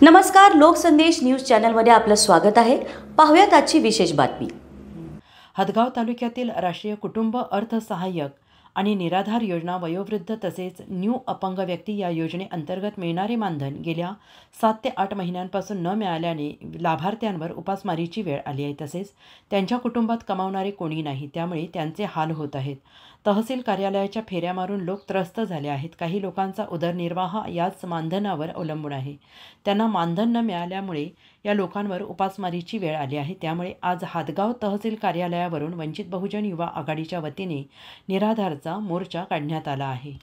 नमस्कार, लोकसंदेश न्यूज चॅनलमध्ये आपलं स्वागत आहे। पाहूयात आजची विशेष बातमी। हदगाव तालुक्यातील राष्ट्रीय कुटुंब अर्थसहाय्यक आणि निराधार योजना वयोवृद्ध तसेच न्यू अपंग व्यक्ती या योजनेअंतर्गत मिळणारे मानधन गेल्या 7 ते 8 महिन्यांपासून न मिळाल्याने लाभार्थ्यांवर उपासमारीची वेळ आली आहे। तसेच त्यांच्या कुटुंबात कमावणारे कोणी नाही, त्यामुळे त्यांचे हाल होत आहेत। तहसील कार्यालयाच्या फेऱ्या मारून लोक त्रस्त झाले आहेत। काही लोकांचा उदरनिर्वाह याच मानधनावर अवलंबून आहे। त्यांना मानधन न मिळाल्यामुळे या लोकांवर उपासमारीची वेळ आली आहे। त्यामुळे आज हदगाव तहसील कार्यालयावरून वंचित बहुजन युवा आघाडीच्या वतीने निराधारचा मोर्चा काढण्यात आला आहे।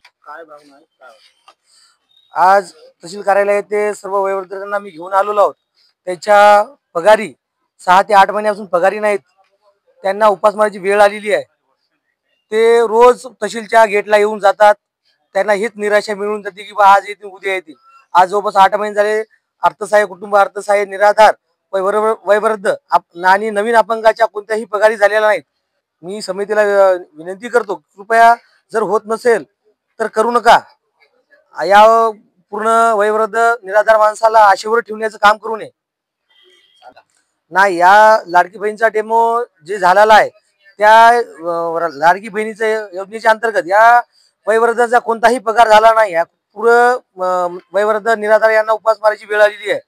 आज तहसील कार्यालय येथे सर्व वयोवृद्धांना मी घेऊन आलेलो आहोत। त्याच्या पगारी 6 ते 8 महिन्यापासून पगारी नाहीत, त्यांना उपासमारीची वेळ आलेली आहे। ते रोज तहसीलच्या गेटला येऊन जातात, त्यांना हीच निराशा मिळून जाते की आज येतील उद्या येतील। आज जवळपास 8 महिने झाले अर्थसहाय्य कुटुंब अर्थसहाय्य निराधार वयोवृद्ध आणि नवीन अपंगाच्या कोणत्याही पगारी झालेला नाहीत। मी समितीला विनंती करतो, कृपया जर होत नसेल तर करू नका। या पूर्ण वयोवृद्ध निराधार माणसाला आशेवर ठेवण्याचं काम करू नये। नाही, या लाडकी बहिणीचा डेमो जे झालेला आहे त्या लाडकी बहिणीच्या योजनेच्या अंतर्गत या वयोवृद्धाचा कोणताही पगार झाला नाही। या पुरं वयोवृद्ध निराधार यांना उपासमारीची वेळ आलेली आहे।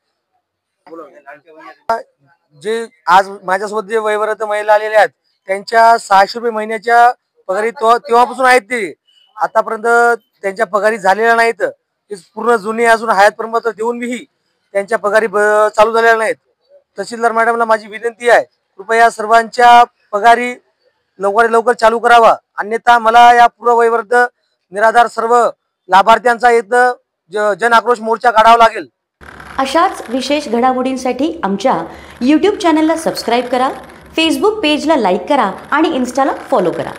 जे आज माझ्यासोबत जे वयोवृद्ध महिला आलेल्या आहेत त्यांच्या 600 रुपये महिन्याच्या पगारी तेव्हापासून आहेत, ते आतापर्यंत त्यांच्या पगारी झालेल्या नाहीत। ते पूर्ण जुने अजून हयात प्रमाणपत्र देऊनही त्यांच्या पगारी चालू झालेल्या नाहीत। तहसीलदार मॅडमला माझी विनंती आहे, कृपया सर्वांच्या पगारी लवकरात लवकर चालू करावा, अन्यथा मला या पूर्ण वयोवृद्ध निराधार सर्व लाभार्थ्यांचा इथं जन आक्रोश मोर्चा काढावा लागेल। अशाच विशेष घडामोडींसाठी आमच्या YouTube चॅनलला सबस्क्राइब करा, Facebook पेजला लाईक करा आणि Instaला फॉलो करा।